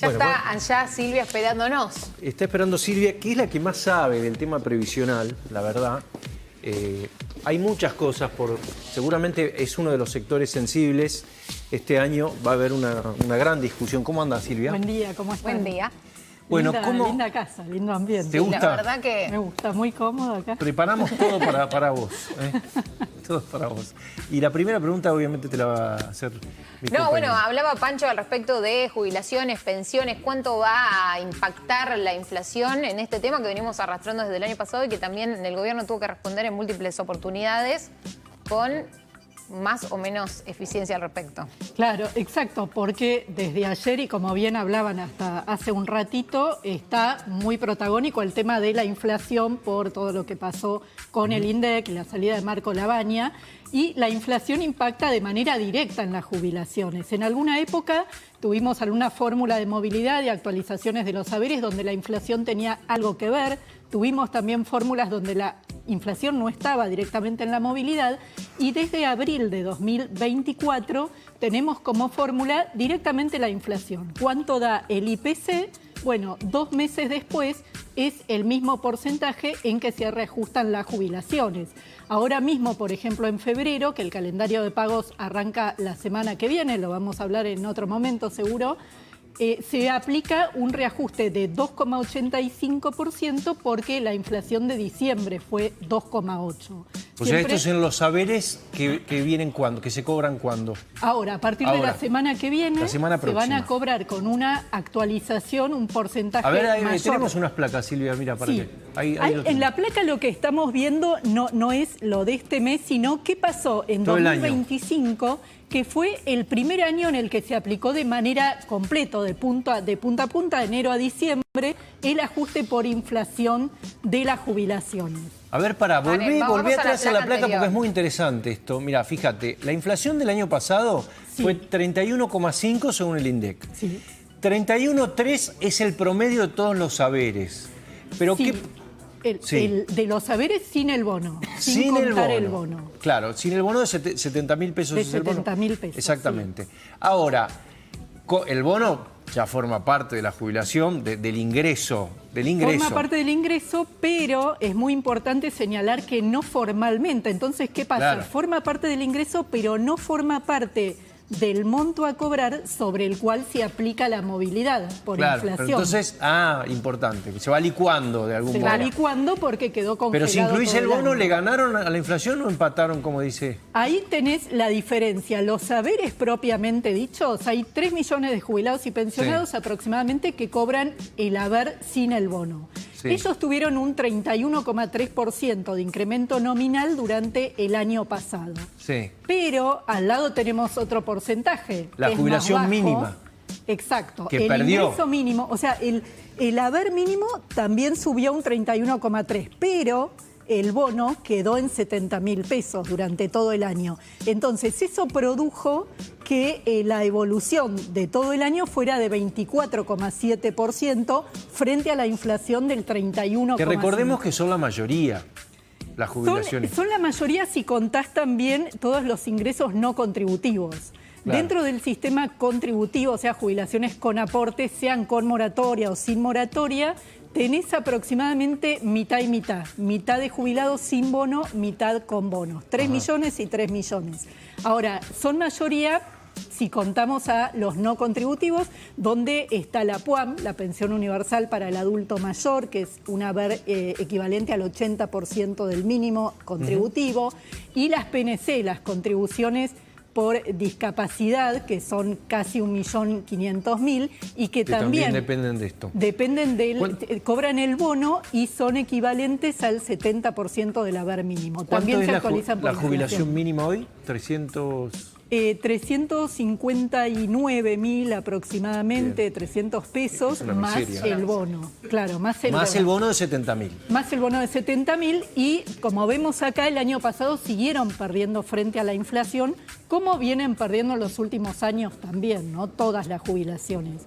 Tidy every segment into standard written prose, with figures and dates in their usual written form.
Ya está allá Silvia esperándonos. Está esperando Silvia, que es la que más sabe del tema previsional, la verdad. Hay muchas cosas, seguramente es uno de los sectores sensibles. Este año va a haber una gran discusión. ¿Cómo anda, Silvia? Buen día, ¿cómo estás? Buen día. Bueno, linda casa, lindo ambiente. ¿Te gusta? La verdad que... Me gusta, muy cómodo acá. Preparamos todo para vos. Todo para vos. Y la primera pregunta obviamente te la va a hacer mi compañera. bueno, hablaba Pancho al respecto de jubilaciones, pensiones, cuánto va a impactar la inflación en este tema que venimos arrastrando desde el año pasado y que también el gobierno tuvo que responder en múltiples oportunidades con más o menos eficiencia al respecto. Claro, exacto, porque desde ayer, y como bien hablaban hasta hace un ratito, está muy protagónico el tema de la inflación por todo lo que pasó con el INDEC y la salida de Marco Lavagna. Y la inflación impacta de manera directa en las jubilaciones. En alguna época tuvimos alguna fórmula de movilidad y actualizaciones de los saberes donde la inflación tenía algo que ver. Tuvimos también fórmulas donde la inflación no estaba directamente en la movilidad. Y desde abril de 2024 tenemos como fórmula directamente la inflación. ¿Cuánto da el IPC? Bueno, 2 meses después es el mismo porcentaje en que se reajustan las jubilaciones. Ahora mismo, por ejemplo, en febrero, que el calendario de pagos arranca la semana que viene, lo vamos a hablar en otro momento seguro, se aplica un reajuste de 2,85% porque la inflación de diciembre fue 2,8%. O sea, estos son los saberes que vienen cuando, que se cobran cuando. Ahora, a partir de la semana que viene, se van a cobrar con una actualización, un porcentaje mayor. Tenemos unas placas, Silvia, mira, para que... En la placa lo que estamos viendo no es lo de este mes, sino qué pasó en 2025, que fue el primer año en el que se aplicó de manera completa, de punta a punta, de enero a diciembre, el ajuste por inflación de las jubilaciones. A ver, volví atrás a la placa porque es muy interesante esto. Mira, fíjate, la inflación del año pasado fue 31,5 según el INDEC. Sí. 31,3 es el promedio de todos los saberes. Pero sí. De los saberes sin el bono, sin contar el bono. Claro, sin el bono de 70.000 pesos. De 70.000 pesos. Exactamente. Sí. Ahora, el bono ya forma parte de la jubilación, del ingreso. Forma parte del ingreso, pero es muy importante señalar que no formalmente. Entonces, ¿qué pasa? Claro. Forma parte del ingreso, pero no forma parte del monto a cobrar sobre el cual se aplica la movilidad por inflación. Pero entonces, importante, se va licuando de algún modo. Se va licuando porque quedó congelado. Pero si incluís el bono, ¿le ganaron a la inflación o empataron, como dice? Ahí tenés la diferencia. Los saberes propiamente dichos, hay 3 millones de jubilados y pensionados aproximadamente que cobran el haber sin el bono. Sí. Ellos tuvieron un 31,3% de incremento nominal durante el año pasado. Sí. Pero al lado tenemos otro porcentaje. La jubilación mínima. Exacto. Que perdió. El ingreso mínimo, o sea, el haber mínimo también subió un 31,3%, pero el bono quedó en 70.000 pesos durante todo el año. Entonces, eso produjo que la evolución de todo el año fuera de 24,7% frente a la inflación del 31,5%. Que recordemos que son la mayoría las jubilaciones. Son la mayoría si contás también todos los ingresos no contributivos. Claro. Dentro del sistema contributivo, o sea, jubilaciones con aporte, sean con moratoria o sin moratoria, tenés aproximadamente mitad y mitad. Mitad de jubilados sin bono, mitad con bonos. 3 millones y 3 millones. Ahora, son mayoría si contamos a los no contributivos, donde está la PUAM, la pensión universal para el adulto mayor, que es un haber equivalente al 80% del mínimo contributivo, y las PNC, las contribuciones por discapacidad, que son casi 1.500.000 y que también dependen de esto. Dependen cobran el bono y son equivalentes al 70% del haber mínimo. También se actualizan por la jubilación mínima hoy? 359.000 aproximadamente, bien. 300 pesos, más el bono. Claro, más el bono de 70.000. Más el bono de 70.000 y, como vemos acá, el año pasado siguieron perdiendo frente a la inflación, como vienen perdiendo los últimos años también, ¿no? Todas las jubilaciones.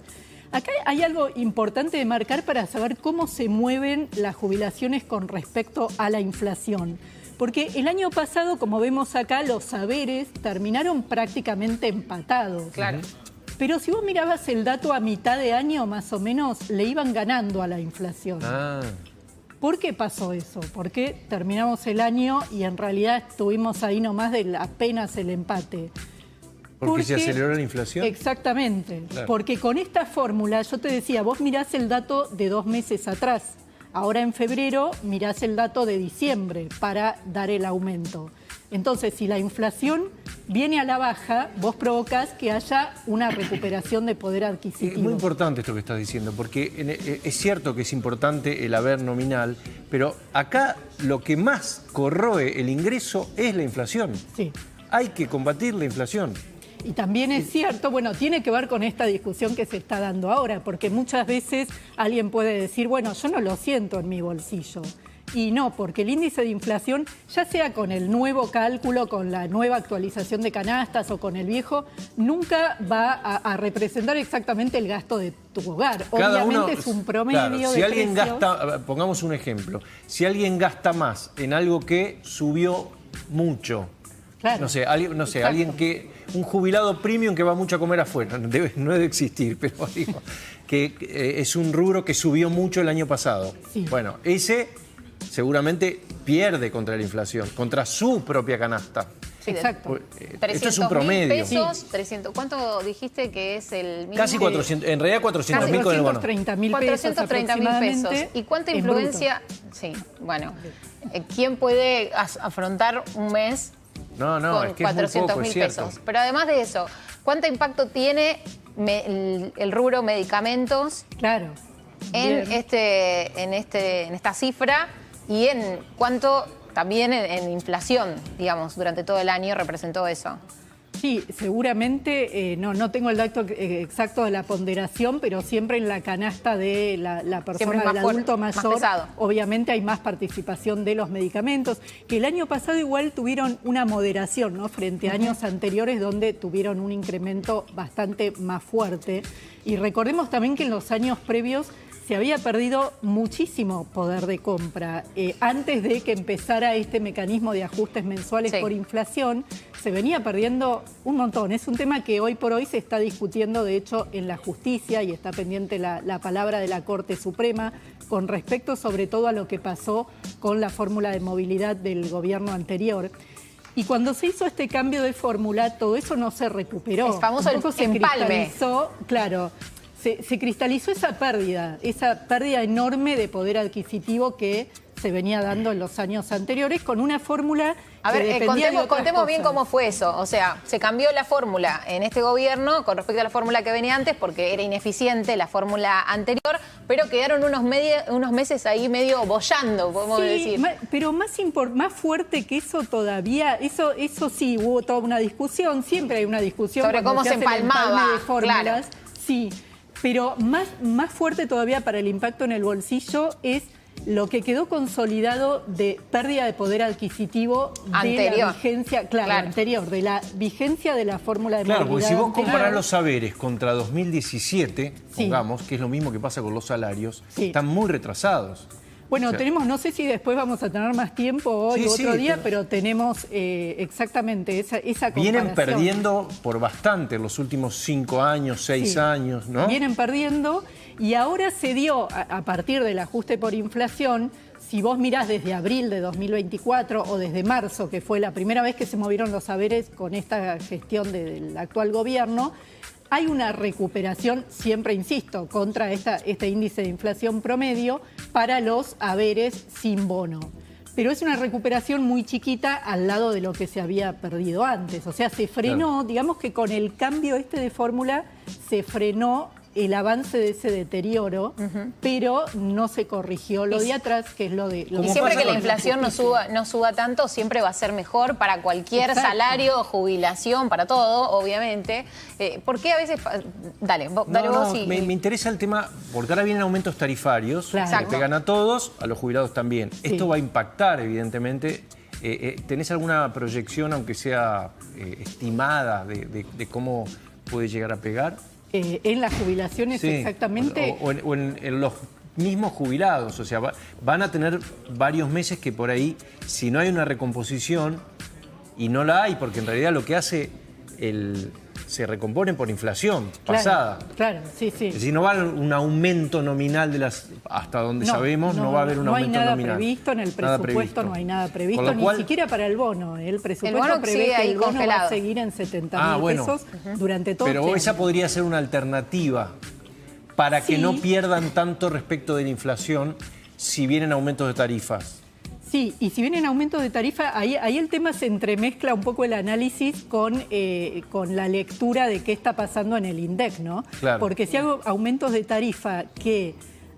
Acá hay algo importante de marcar para saber cómo se mueven las jubilaciones con respecto a la inflación. Porque el año pasado, como vemos acá, los saberes terminaron prácticamente empatados. Claro. Pero si vos mirabas el dato a mitad de año, más o menos, le iban ganando a la inflación. ¿Por qué pasó eso? Porque terminamos el año y en realidad estuvimos ahí nomás de apenas el empate. ¿Porque se aceleró la inflación? Exactamente. Claro. Porque con esta fórmula, yo te decía, vos mirás el dato de 2 meses atrás. Ahora en febrero mirás el dato de diciembre para dar el aumento. Entonces, si la inflación viene a la baja, vos provocás que haya una recuperación de poder adquisitivo. Es muy importante esto que estás diciendo, porque es cierto que es importante el haber nominal, pero acá lo que más corroe el ingreso es la inflación. Sí. Hay que combatir la inflación. Y también es cierto, bueno, tiene que ver con esta discusión que se está dando ahora, porque muchas veces alguien puede decir, bueno, yo no lo siento en mi bolsillo. Y no, porque el índice de inflación, ya sea con el nuevo cálculo, con la nueva actualización de canastas o con el viejo, nunca va a representar exactamente el gasto de tu hogar. Obviamente es un promedio, claro, si alguien gasta, pongamos un ejemplo, si alguien gasta más en algo que subió mucho, claro, no sé, alguien que, un jubilado premium que va mucho a comer afuera, no debe existir, pero digo, que es un rubro que subió mucho el año pasado. Sí. Bueno, ese seguramente pierde contra la inflación, contra su propia canasta. Sí, exacto. Esto es un promedio. Pesos, 300, ¿cuánto dijiste que es el mínimo? Casi 400, en realidad 400.000 con el bono. 430.000 pesos. ¿Y cuánta influencia? Sí, bueno, ¿quién puede afrontar un mes con es que 400.000 pesos? Pero además de eso, ¿cuánto impacto tiene el rubro medicamentos? Claro. En esta cifra y en cuánto también en inflación, digamos, durante todo el año representó eso. Sí, seguramente, no tengo el dato exacto de la ponderación, pero siempre en la canasta de la persona, del adulto mayor, obviamente hay más participación de los medicamentos, que el año pasado igual tuvieron una moderación, ¿no? Frente a años anteriores donde tuvieron un incremento bastante más fuerte. Y recordemos también que en los años previos se había perdido muchísimo poder de compra. Antes de que empezara este mecanismo de ajustes mensuales por inflación, se venía perdiendo un montón. Es un tema que hoy por hoy se está discutiendo, de hecho, en la justicia y está pendiente la palabra de la Corte Suprema con respecto sobre todo a lo que pasó con la fórmula de movilidad del gobierno anterior. Y cuando se hizo este cambio de fórmula, todo eso no se recuperó. Es famoso el empalme. Claro. Se cristalizó esa pérdida enorme de poder adquisitivo que se venía dando en los años anteriores con una fórmula que dependía de otras contemos bien cosas. cómo fue eso. O sea, se cambió la fórmula en este gobierno con respecto a la fórmula que venía antes porque era ineficiente la fórmula anterior, pero quedaron unos meses ahí medio boyando, podemos decir. Pero más fuerte que eso todavía, eso sí, hubo toda una discusión, siempre hay una discusión sobre cómo se empalmaba de fórmulas. Claro. Sí. Pero más fuerte todavía para el impacto en el bolsillo es lo que quedó consolidado de pérdida de poder adquisivo de la vigencia, anterior, de la vigencia de la fórmula de movilidad. Claro, porque si vos comparás los saberes contra 2017, pongamos, que es lo mismo que pasa con los salarios, están muy retrasados. Bueno, tenemos, no sé si después vamos a tener más tiempo hoy o otro día, pero tenemos exactamente esa comparación. Vienen perdiendo por bastante en los últimos 5 años, 6 años, ¿no? Vienen perdiendo y ahora se dio, a partir del ajuste por inflación, si vos mirás desde abril de 2024 o desde marzo, que fue la primera vez que se movieron los saberes con esta gestión del actual gobierno, hay una recuperación, siempre insisto, contra este índice de inflación promedio para los haberes sin bono. Pero es una recuperación muy chiquita al lado de lo que se había perdido antes. O sea, se frenó, digamos que con el cambio de fórmula se frenó el avance de ese deterioro, pero no se corrigió lo de atrás, que es lo de... Y siempre que la inflación no suba tanto, siempre va a ser mejor para cualquier salario, jubilación, para todo, obviamente. ¿Por qué a veces...? Dale vos. Me interesa el tema, porque ahora vienen aumentos tarifarios, que pegan a todos, a los jubilados también. Esto va a impactar, evidentemente. ¿Tenés alguna proyección, aunque sea estimada, de cómo puede llegar a pegar? En las jubilaciones exactamente. O en los mismos jubilados, o sea, van a tener varios meses que por ahí, si no hay una recomposición, y no la hay, porque en realidad lo que hace se recomponen por inflación pasada. Claro, sí. Es decir, no va a haber un aumento nominal de las, hasta donde sabemos, no va a haber un aumento nominal. No hay nada previsto en el presupuesto, no hay nada previsto, ni siquiera para el bono. El presupuesto prevé que el bono va a seguir en 70.000 pesos durante todo Pero esa podría ser una alternativa para que no pierdan tanto respecto de la inflación si vienen aumentos de tarifas. Sí, y si vienen aumentos de tarifa, ahí el tema se entremezcla un poco el análisis con la lectura de qué está pasando en el INDEC, ¿no? Claro. Porque si hago aumentos de tarifa que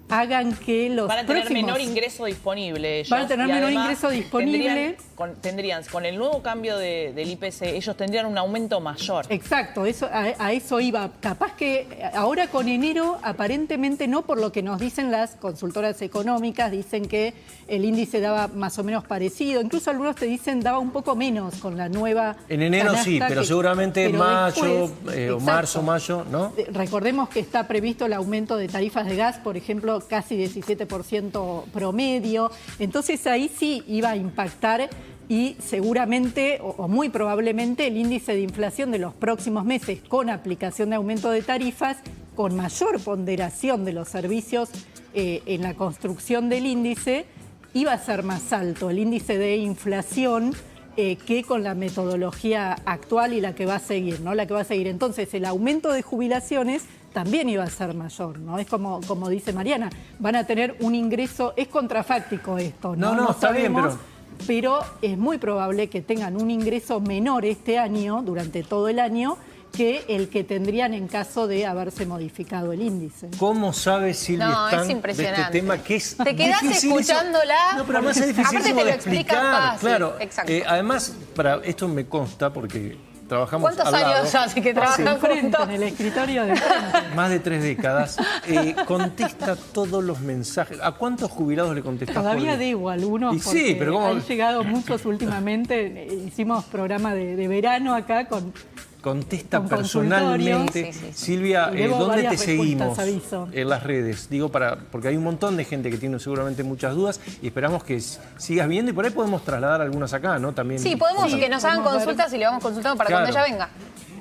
hagan que los van a tener menor ingreso disponible ellos. Van a tener menor ingreso disponible. Tendrían, con el nuevo cambio del IPC, ellos tendrían un aumento mayor. Exacto, a eso iba. Capaz que ahora con enero, aparentemente no, por lo que nos dicen las consultoras económicas, dicen que el índice daba más o menos parecido. Incluso algunos te dicen daba un poco menos con la nueva En enero sí, pero seguramente mayo, después, o marzo, mayo, ¿no? Recordemos que está previsto el aumento de tarifas de gas, por ejemplo, casi 17% promedio. Entonces ahí sí iba a impactar y seguramente o muy probablemente el índice de inflación de los próximos meses con aplicación de aumento de tarifas, con mayor ponderación de los servicios en la construcción del índice, iba a ser más alto el índice de inflación que con la metodología actual y la que va a seguir, ¿no? La que va a seguir. Entonces el aumento de jubilaciones también iba a ser mayor, ¿no? Es como dice Mariana, van a tener un ingreso, es contrafáctico esto, ¿no? No, está sabemos, bien, pero es muy probable que tengan un ingreso menor este año, durante todo el año, que el que tendrían en caso de haberse modificado el índice. ¿Cómo sabe Silvia Stang de este tema que es te quedás escuchándola? No, pero además es dificilísimo de explicar. Claro, además, esto me consta porque trabajamos ¿cuántos años hace que trabajan juntos? En el escritorio de frente. Más de 3 décadas. Contesta todos los mensajes. ¿A cuántos jubilados le contestás? Todavía debo algunos, sí, pero ¿cómo? Han llegado muchos últimamente. Hicimos programa de verano acá contesta personalmente. Sí. Silvia, ¿dónde te seguimos? Aviso. En las redes. Digo, porque hay un montón de gente que tiene seguramente muchas dudas y esperamos que sigas viendo y por ahí podemos trasladar algunas acá, ¿no? También. Sí, podemos que nos hagan consultas y le vamos consultando para cuando ella venga.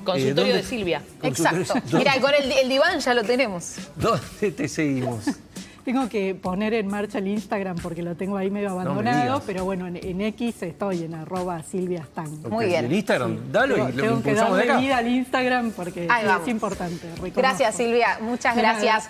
Consultorio de Silvia. Exacto. Mira, con el diván ya lo tenemos. ¿Dónde te seguimos? Tengo que poner en marcha el Instagram porque lo tengo ahí medio abandonado, pero bueno, en X estoy en @SilviaStang. Muy bien. El Instagram, dalo y lo tengo que impulsamos de acá. darle vida al Instagram porque es importante. Gracias, Silvia. Muchas gracias.